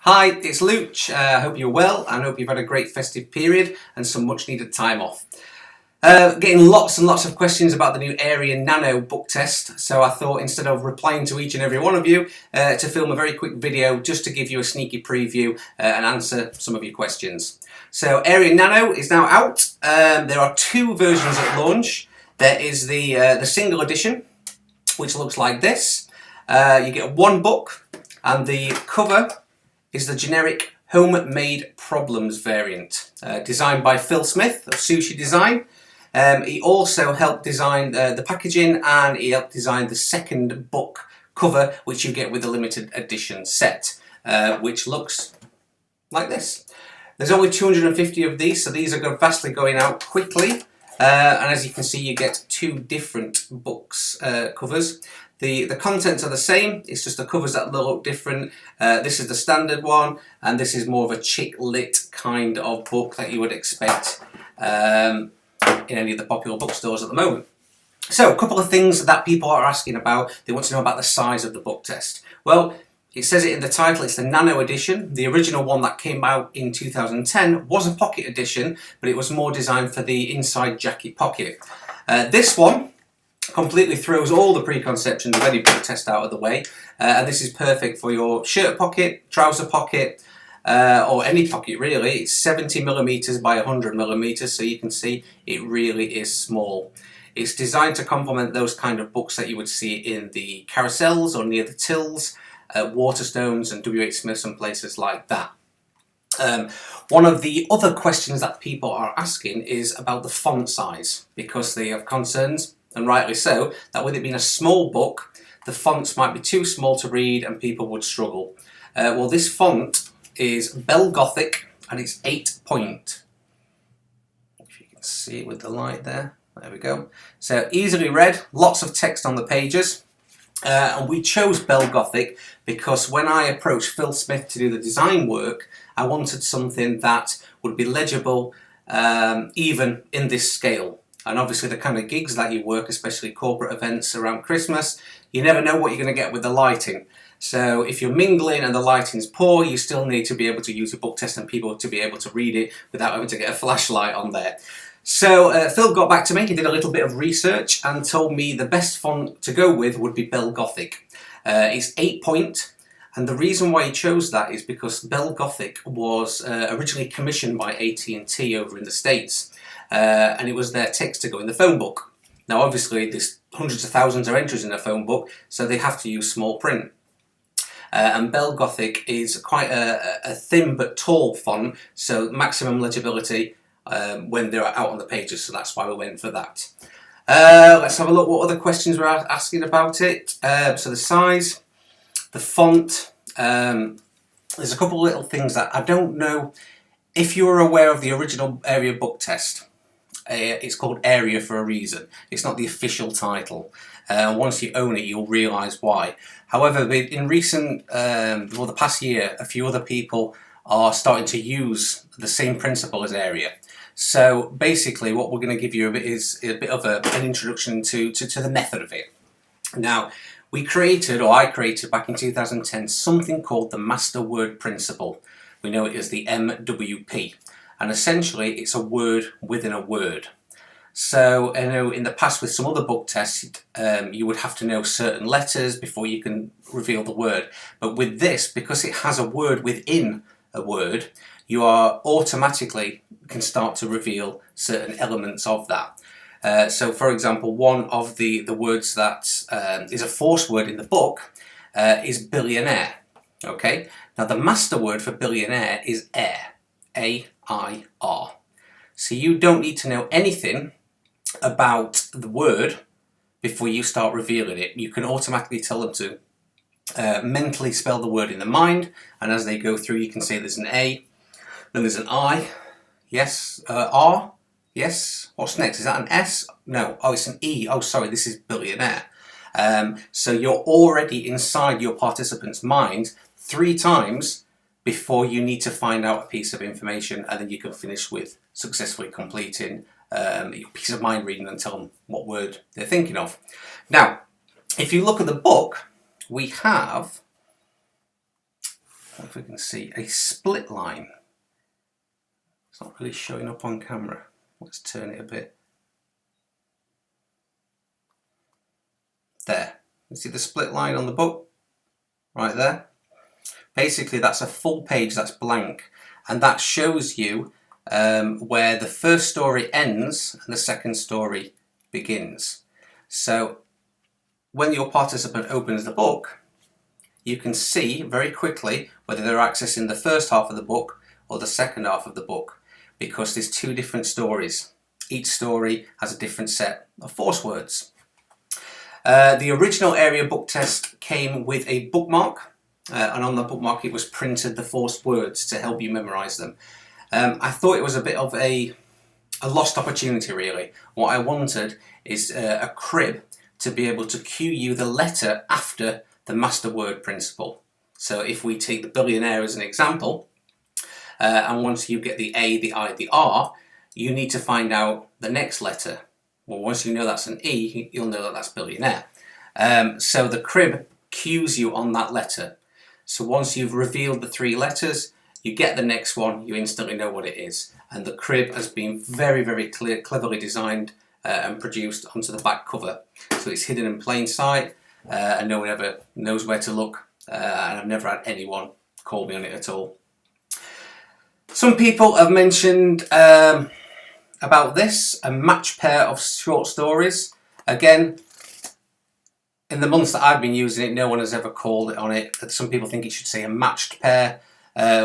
Hi, it's Luch. I hope you're well and hope you've had a great festive period and some much needed time off. Getting lots and lots of questions about the new Area Nano book test, so I thought instead of replying to each and every one of you, to film a very quick video just to give you a sneaky preview and answer some of your questions. So Area Nano is now out. There are two versions at launch. There is the single edition, which looks like this. You get one book and the cover is the generic Homemade Problems variant, designed by Phil Smith of Sushi Design. He also helped design the packaging, and he helped design the second book cover, which you get with the limited edition set, which looks like this. There's only 250 of these, so these are vastly going out quickly. And as you can see, you get two different books covers. The contents are the same, it's just the covers that look different. This is the standard one, and this is more of a chick lit kind of book that you would expect in any of the popular bookstores at the moment. So, a couple of things that people are asking about. They want to know about the size of the book test. Well, it says it in the title, it's the Nano edition. The original one that came out in 2010 was a pocket edition, but it was more designed for the inside jacket pocket. This one completely throws all the preconceptions of any book test out of the way, and this is perfect for your shirt pocket, trouser pocket, or any pocket really. It's 70mm by 100mm, so you can see it really is small. It's designed to complement those kind of books that you would see in the carousels or near the tills, Waterstones and W.H. Smiths and places like that. One of the other questions that people are asking is about the font size, because they have concerns, and rightly so, that with it being a small book, the fonts might be too small to read and people would struggle. Well, this font is Bell Gothic and it's 8 point. If you can see it with the light there. There we go. So easily read, lots of text on the pages. And we chose Bell Gothic because when I approached Phil Smith to do the design work, I wanted something that would be legible even in this scale. And obviously the kind of gigs that you work, especially corporate events around Christmas, you never know what you're going to get with the lighting. So if you're mingling and the lighting's poor, you still need to be able to use a book test and people to be able to read it without having to get a flashlight on there. So Phil got back to me, he did a little bit of research and told me the best font to go with would be Bell Gothic. It's 8 point, and the reason why he chose that is because Bell Gothic was originally commissioned by AT&T over in the States, and it was their text to go in the phone book. Now obviously there's hundreds of thousands of entries in a phone book, so they have to use small print. And Bell Gothic is quite a thin but tall font, so maximum legibility when they're out on the pages, so that's why we went for that. Let's have a look what other questions we're asking about it. So the size, the font, there's a couple of little things that I don't know if you were aware of the original Area book test. It's called Area for a reason. It's not the official title. Once you own it, you'll realise why. However, in recent, well, the past year, a few other people are starting to use the same principle as Area. So basically, what we're going to give you is a bit of an introduction to the method of it. Now, I created back in 2010 something called the Master Word Principle. We know it as the MWP. And essentially, it's a word within a word. So, I know in the past with some other book tests, you would have to know certain letters before you can reveal the word. But with this, because it has a word within a word, you are automatically can start to reveal certain elements of that. So, for example, one of the words that is a force word in the book is billionaire. Okay. Now, the master word for billionaire is air. A-I-R. So you don't need to know anything about the word before you start revealing it. You can automatically tell them to mentally spell the word in the mind, and as they go through you can see there's an A, then there's an I, yes, R, yes, what's next? Is that an S? No, oh, it's an E. Oh, sorry, this is billionaire. So you're already inside your participant's mind 3 times before you need to find out a piece of information, and then you can finish with successfully completing your piece of mind reading and tell them what word they're thinking of. Now, if you look at the book, we have if we can see, a split line. It's not really showing up on camera. Let's turn it a bit. There. You see the split line on the book? Right there. Basically, that's a full page that's blank, and that shows you where the first story ends and the second story begins. So when your participant opens the book, you can see very quickly whether they're accessing the first half of the book or the second half of the book, because there's two different stories. Each story has a different set of force words. The original area book test came with a bookmark, and on the bookmark it was printed the forced words to help you memorise them. I thought it was a bit of a lost opportunity, really. What I wanted is a crib to be able to cue you the letter after the master word principle. So if we take the billionaire as an example, and once you get the A, the I, the R, you need to find out the next letter. Well, once you know that's an E, you'll know that that's billionaire. So the crib cues you on that letter. So once you've revealed the three letters, you get the next one, you instantly know what it is. And the crib has been very, very cleverly designed and produced onto the back cover. So it's hidden in plain sight, and no one ever knows where to look. And I've never had anyone call me on it at all. Some people have mentioned about this, a match pair of short stories. Again, in the months that I've been using it, no one has ever called it on it. Some people think it should say a matched pair.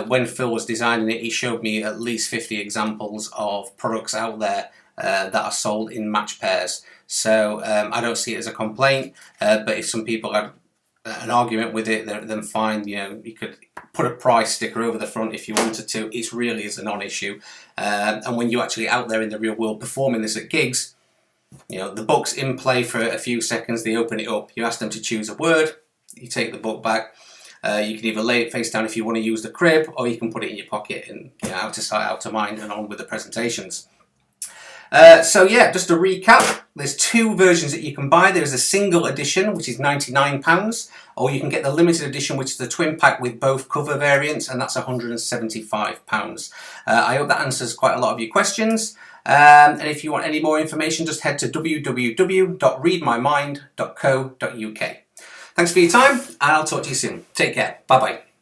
When Phil was designing it, he showed me at least 50 examples of products out there that are sold in match pairs. So I don't see it as a complaint, but if some people had an argument with it, then fine. You know, you could put a price sticker over the front if you wanted to. It really is a non-issue. And when you're actually out there in the real world performing this at gigs, you know, the book's in play for a few seconds, they open it up, you ask them to choose a word, you take the book back. You can either lay it face down if you want to use the crib, or you can put it in your pocket and, you know, out of sight, out of mind, and on with the presentations. So yeah, just to recap, there's two versions that you can buy. There's a single edition, which is £99, or you can get the limited edition, which is the twin pack with both cover variants, and that's £175. I hope that answers quite a lot of your questions. And if you want any more information, just head to www.readmymind.co.uk. Thanks for your time, and I'll talk to you soon. Take care. Bye-bye.